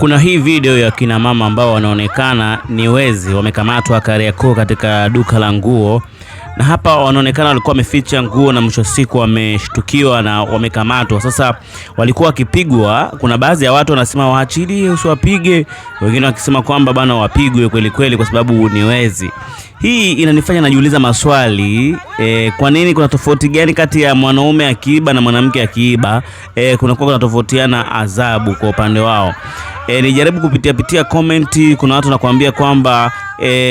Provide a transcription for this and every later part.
Kuna hii video ya kina mama ambao wanaonekana ni wezi wamekamatwa Kariakoo katika duka la nguo, na hapa wanaonekana walikuwa wameficha nguo na mwisho siku wameshtukiwa na wamekamatwa. Sasa walikuwa wakipigwa. Kuna baadhi ya watu wanasema waachilie usiwapige, wengine wakisema kwamba bana wapigwe kweli kweli kwa sababu ni wezi. Hii inanifanya najiuliza maswali, kwa nini kuna tofauti gani kati ya mwanaume akiiba na mwanamke akiiba? Kuna tofautiana adhabu kwa upande wao. Nijaribu kupitia comment. Kuna watu nakwambia kwamba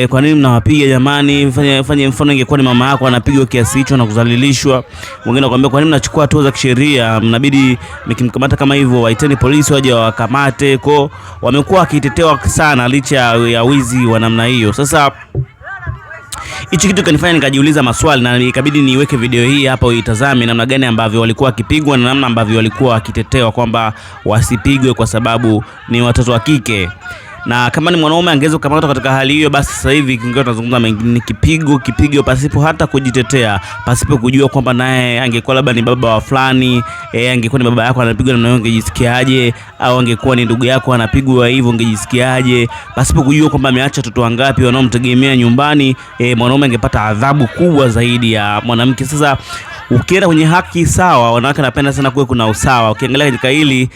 kwa nini mnawapiga jamani? Fanye mfano ingekuwa ni mama yako anapigwa kiasi hicho na kudhalilishwa. Wengine nakwambia kwa nini mnachukua hatua za kisheria? Mnabidi mkimkamata kama hivyo waiteni polisi waje wakamate. Kwa wamekuwa wakitetewa sana licha ya wizi wa namna hiyo. Sasa hichi kitu kanifanya nikajiuliza maswali na ikabidi niweke video hii hapa uitazame namna gani ambavyo walikuwa wakipigwa na namna ambavyo walikuwa wakitetewa kwamba wasipigwe kwa sababu ni watoto wa kike. Na kama ni mwanaume angeweza kukamatwa katika hali hiyo, basi sasa hivi kingine tunazungumza mengine, kipigo pasipo hata kujitetea, pasipo kujua kwamba naye angekuwa labda ni baba wa fulani, angekuwa ni baba yako anapigwa na wewe ungejisikiaje, au angekuwa ni ndugu yako anapigwa hivyo ungejisikiaje, pasipo kujua kwamba ameacha watoto wangapi wanaomtegemea nyumbani. Mwanaume angepata adhabu kubwa zaidi ya mwanamke. Sasa ukienda kwenye haki sawa, wanawake napenda sana kuwe kuna usawa. Ukiangalia katika hili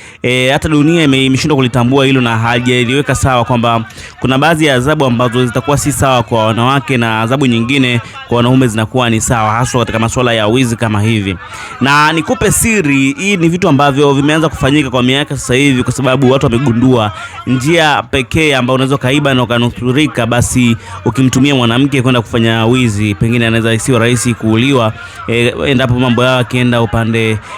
hata dunia imeshindwa kulitambua hilo na hajaliweka sawa kwamba kuna baadhi ya adhabu ambazo zitakuwa si sawa kwa wanawake na adhabu nyingine kwa wanaume zinakuwa ni sawa, hasa katika masuala ya wizi kama hivi. Na nikupe siri, hii ni vitu ambavyo vimeanza kufanyika kwa miaka sasa hivi kwa sababu watu wamegundua njia pekee ambayo unaweza kaiba na ukanusurika basi ukimtumia mwanamke kwenda kufanya wizi, pengine anaweza isiwe rahisi kuuliwa endapo mambo yao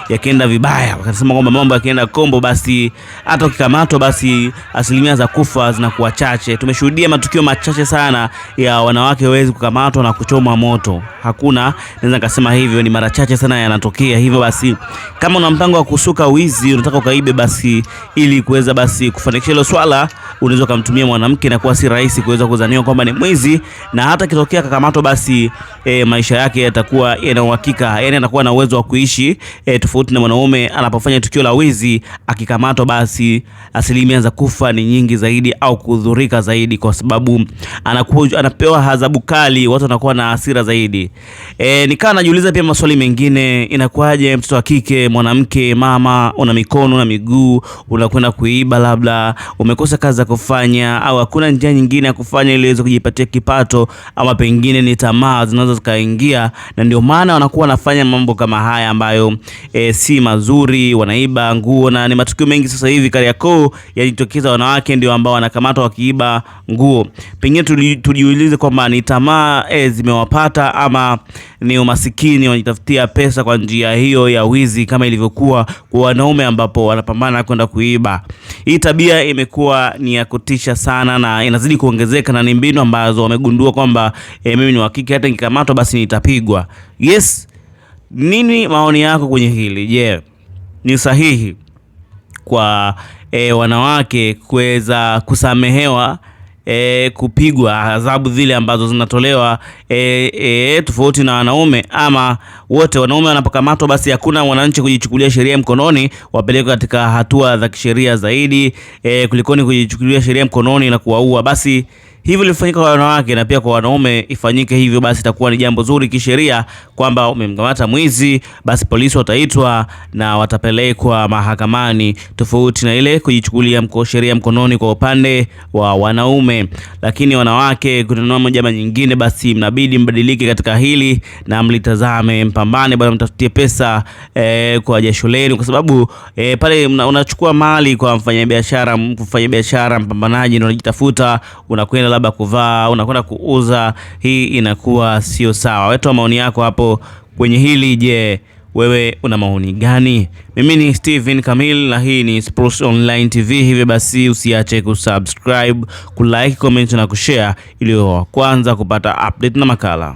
yakienda vibaya. Wakasema kwamba mambo yakienda kombo basi hata ukikamatwa basi asilimia za kufa zinakuwa chache. Tumeshuhudia matukio machache sana ya wanawake wezi kukamatwa na kuchomwa moto. Hakuna, naweza nikasema hivyo, ni mara chache sana yanatokea. Hivyo basi kama una mpango wa kusuka wizi, unataka ukaibe, basi ili kuweza basi kufanikisha hilo swala, unaweza kumtumia mwanamke na kuwa si rahisi kuweza kuzaniwa kwamba ni mwizi, na hata kitokea kakamatwa basi maisha yake yatakuwa yana uhakika, yani anakuwa na uwezo wa kuishi tofauti na mwanaume anapofanya tukio la wizi. Akikamatwa basi asilimia za kufa ni nyingi zaidi au kudhurika zaidi, kwa sababu anapewa adhabu kali, watu wanakuwa na hasira zaidi. Nikawa najiuliza pia maswali mengine, inakuwaje mtoto wa kike, mwanamke, mama, una mikono na miguu, unakwenda kuiba, labda umekosa kazi za kufanya au hakuna njia nyingine ya kufanya ili uweze kujipatia kipato, ama pengine ni tamaa zinaweza zikaingia, na ndio maana wanakuwa wanafanya mambo kama haya ambayo si mazuri, wanaiba nguo. Na ni matukio mengi sasa hivi Kariakoo yalitokeza wanawake ndio ambao wanakamatwa wakiiba nguo. Pengine tujiulize kwamba ni tamaa zimewapata ama ni umasikini, wanajitafutia pesa kwa njia hiyo ya wizi kama ilivyokuwa kwa wanaume ambapo wanapambana kwenda kuiba. Hii tabia imekuwa ni ya kutisha sana na inazidi kuongezeka, na ni mbinu ambazo wamegundua kwamba mimi ni wa kike, hata nikikamatwa basi nitapigwa. Yes, nini maoni yako kwenye hili? Je, ni sahihi kwa wanawake kuweza kusamehewa kupigwa adhabu zile ambazo zinatolewa tofauti na wanaume, ama wote wanaume wanapokamatwa basi hakuna mwananchi kujichukulia sheria mkononi, wapelekwe katika hatua za kisheria zaidi kulikoni kujichukulia sheria mkononi na kuwaua? Basi hivyo lifanyika kwa wanawake na pia kwa wanaume ifanyike hivyo, basi itakuwa ni jambo zuri kisheria kwamba umemkamata mwizi, basi polisi wataitwa na watapelekwa mahakamani, tofauti na ile kujichukulia sheria mkononi kwa upande wa wanaume. Lakini wanawake, kuna namna moja nyingine, basi mnabidi mbadilike katika hili na mlitazame, mpambane bwana, mtafutie pesa kwa jasho lenu, kwa sababu pale unachukua mali kwa mfanyabiashara mpambanaji ndio unajitafuta, unakwenda labda kuvaa, unakwenda kuuza, hii inakuwa sio sawa. Weka maoni yako hapo kwenye hili. Je, wewe una maoni gani? Mimi ni Steven Kamil na hii ni Sports Online TV. Hivyo basi usiache kusubscribe, kulike, comment na kushare ili wa kwanza kupata update na makala.